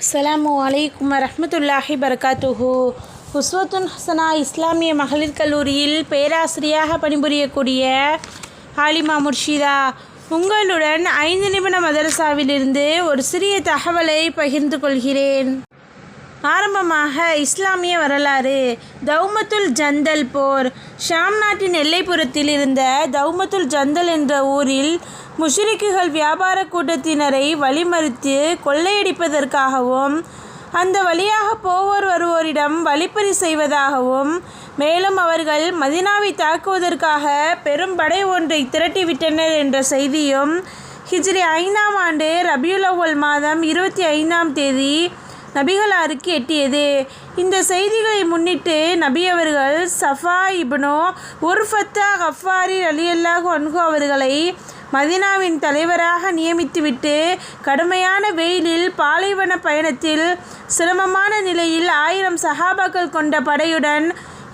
அஸ்ஸலாமு அலைக்கும் வரஹ்மத்துல்லாஹி பரகாத்துஹு. உஸ்வத்துன் ஹசனா இஸ்லாமிய மகளிர் கல்லூரியில் பேராசிரியாக பணிபுரியக்கூடிய ஹாலிமா முர்ஷிதா உங்களுடன் 5 நிமிட மதரசாவிலிருந்து ஒரு சிறிய தகவலை பகிர்ந்து கொள்கிறேன். ஆரம்பமாக இஸ்லாமிய வரலாறு. தௌமத்துல் ஜந்தல் போர். ஷாம் நாட்டின் எல்லைப்புறத்தில் இருந்த தௌமத்துல் ஜந்தல் என்ற ஊரில் முஷ்ரிக்குகள் வியாபார கூட்டத்தினரை வழிமறித்து கொள்ளையடிப்பதற்காகவும் அந்த வழியாக போவோர் வருவோரிடம் வழிப்பறி செய்வதாகவும் மேலும் அவர்கள் மதினாவை தாக்குவதற்காக பெரும் படை ஒன்றை திரட்டிவிட்டனர் என்ற செய்தியும் ஹிஜ்ரி 5ஆம் ஆண்டு ரபியுல் அவ்வல் மாதம் 25ஆம் தேதி நபிகளாருக்கு எட்டியது. இந்த செய்திகளை முன்னிட்டு நபி அவர்கள் சஃபா இப்னு உர்ஃபத்தா கஃபாரி ரலியல்லாஹு அன்ஹு அவர்களை மதினாவின் தலைவராக நியமித்துவிட்டு கடுமையான வெயிலில் பாலைவன பயணத்தில் சிரமமான நிலையில் 1000 சஹாபாக்கள் கொண்ட படையுடன்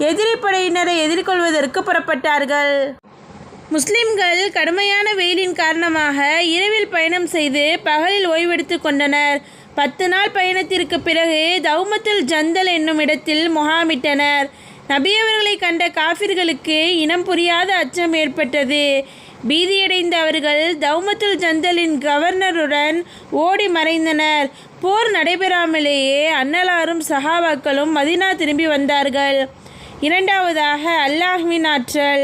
எதிரி படையினரை எதிர்கொள்வதற்கு புறப்பட்டார்கள். முஸ்லிம்கள் கடுமையான வெயிலின் காரணமாக இரவில் பயணம் செய்து பகலில் ஓய்வெடுத்து கொண்டனர். 10 நாள் பயணத்திற்கு பிறகு தௌமத்துல் ஜந்தல் என்னும் இடத்தில் முகாமிட்டனர். நபியவர்களை கண்ட காஃபிர்களுக்கு இனம் புரியாத அச்சம் ஏற்பட்டது. பீதியடைந்த அவர்கள் தௌமத்துல் ஜந்தலின் கவர்னருடன் ஓடி மறைந்தனர். போர் நடைபெறாமலேயே அன்னலாரும் சஹாபாக்களும் மதினா திரும்பி வந்தார்கள். இரண்டாவதாக அல்லாஹ்வின் ஆற்றல்.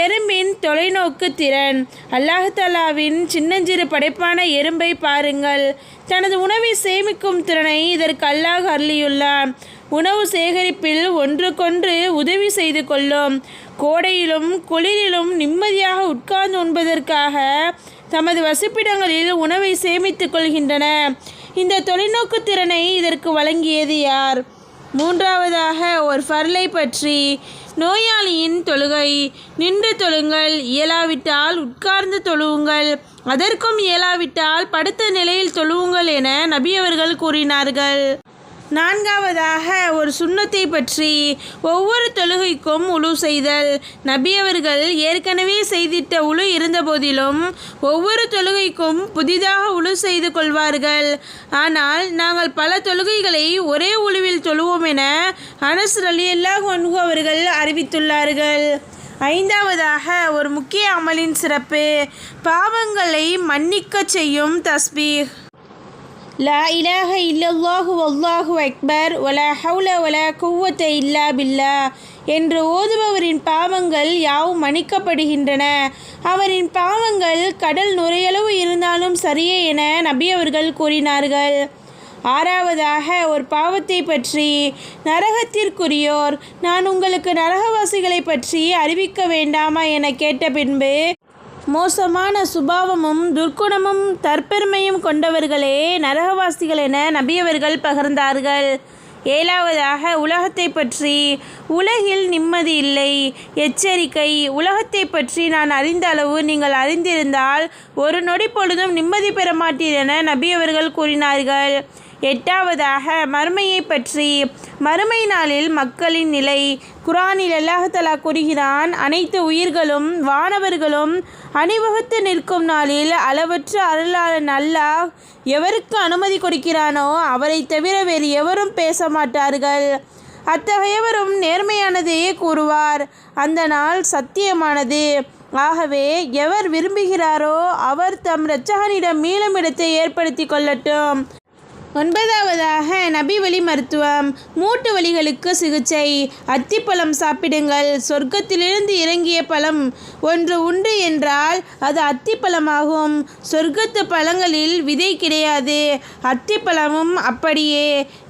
எறும்பின் தொலைநோக்கு திறன். அல்லாஹ் தஆலாவின் சின்னஞ்சிறு படைப்பான எறும்பை பாருங்கள். தனது உணவை சேமிக்கும் திறனை இதற்கு அல்லாஹ் அருளியுள்ளான். உணவு சேகரிப்பில் ஒன்றுக்கொன்று உதவி செய்து கொள்ளும். கோடையிலும் குளிரிலும் நிம்மதியாக உட்கார்ந்து உண்பதற்காக தமது வசிப்பிடங்களில் உணவை சேமித்துக் கொள்கின்றன. இந்த தொலைநோக்கு திறனை இதற்கு வழங்கியது யார்? மூன்றாவதாக ஒரு ஃபர்லை பற்றி. நோயாளியின் தொழுகை. நின்று தொழுங்கள், இயலாவிட்டால் உட்கார்ந்து தொழுவுங்கள், அதற்கும் இயலாவிட்டால் படுத்த நிலையில் தொழுவுங்கள் என நபி அவர்கள் கூறினார்கள். நான்காவதாக ஒரு சுன்னத்தை பற்றி. ஒவ்வொரு தொழுகைக்கும் உழு செய்தல். நபி அவர்கள் ஏற்கனவே செய்திட்ட உழு இருந்தபோதிலும் ஒவ்வொரு தொழுகைக்கும் புதிதாக உழு செய்து கொள்வார்கள். ஆனால் நாங்கள் பல தொழுகைகளை ஒரே உழுவில் தொழுவோம் என அனஸ் ரலியல்லாஹு அன்ஹு அவர்கள் அறிவித்துள்ளார்கள். ஐந்தாவதாக ஒரு முக்கிய அமலின் சிறப்பு. பாவங்களை மன்னிக்க செய்யும் தஸ்பீஹ். லா இலாஹ இல்லல்லாஹு வல்லாஹு அக்பர் வலா ஹவுல வலா குவ்வத்த இல்லா பில்லா என்று ஓதுபவரின் பாவங்கள் யாவும் மன்னிக்கப்படுகின்றன. அவரின் பாவங்கள் கடல் நுரையளவு இருந்தாலும் சரியே என நபி அவர்கள் கூறினார்கள். ஆறாவதாக ஒரு பாவத்தை பற்றி. நரகத்திற்குரியோர். நான் உங்களுக்கு நரகவாசிகளை பற்றி அறிவிக்க வேண்டாமா என கேட்ட பின்பு மோசமான சுபாவமும் துர்க்குணமும் தற்பெருமையும் கொண்டவர்களே நரகவாசிகள் என நபியவர்கள் பகர்ந்தார்கள். ஏழாவதாக உலகத்தை பற்றி. உலகில் நிம்மதி இல்லை. எச்சரிக்கை. உலகத்தை பற்றி நான் அறிந்த அளவு நீங்கள் அறிந்திருந்தால் ஒரு நொடி பொழுதும் நிம்மதி பெற மாட்டீர் என நபியவர்கள் கூறினார்கள். எட்டாவதாக மறுமையை பற்றி. மறுமை நாளில் மக்களின் நிலை. குர்ஆனில் அல்லாஹ் தஆலா கூறுகிறான், அனைத்து உயிர்களும் வானவர்களும் அணிவகுத்து நிற்கும் நாளில் அளவற்ற அருளாளன் அல்லாஹ் எவருக்கு அனுமதி கொடுக்கிறானோ அவரை தவிர வேறு எவரும் பேச மாட்டார்கள். அத்தகையவரும் நேர்மையானதையே கூறுவார். அந்த நாள் சத்தியமானது. ஆகவே எவர் விரும்புகிறாரோ அவர் தம் இரட்சகனிடம் மீளும் இடத்தை ஏற்படுத்தி கொள்ளட்டும். ஒன்பதாவதாக நபி வழி மருத்துவம். மூட்டு வலிகளுக்கு சிகிச்சை. அத்திப்பழம் சாப்பிடுங்கள். சொர்க்கத்திலிருந்து இறங்கிய பழம் ஒன்று உண்டு என்றால் அது அத்திப்பழமாகும். சொர்க்கத்து பழங்களில் விதை கிடையாது. அத்திப்பழமும் அப்படியே.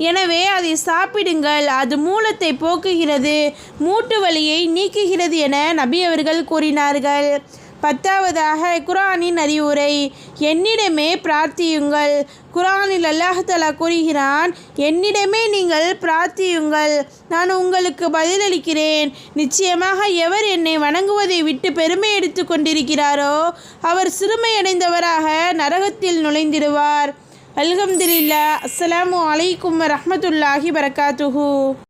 எனவே அதை சாப்பிடுங்கள். அது மூலத்தை போக்குகிறது, மூட்டு வலியை நீக்குகிறது என நபி அவர்கள் கூறினார்கள். பத்தாவதாக குர்ஆனின் அறிவுரை. என்னிடமே பிரார்த்தியுங்கள். குர்ஆனில் அல்லாஹ் தஆலா கூறுகிறான், என்னிடமே நீங்கள் பிரார்த்தியுங்கள், நான் உங்களுக்கு பதிலளிக்கிறேன். நிச்சயமாக எவர் என்னை வணங்குவதை விட்டு பெருமை எடுத்து கொண்டிருக்கிறாரோ அவர் சிறுமையடைந்தவராக நரகத்தில் நுழைந்திடுவார். அல்ஹம்துலில்லாஹ். அஸ்ஸலாமு அலைக்கும் வரஹ்மத்துல்லாஹி பரகாத்துஹு.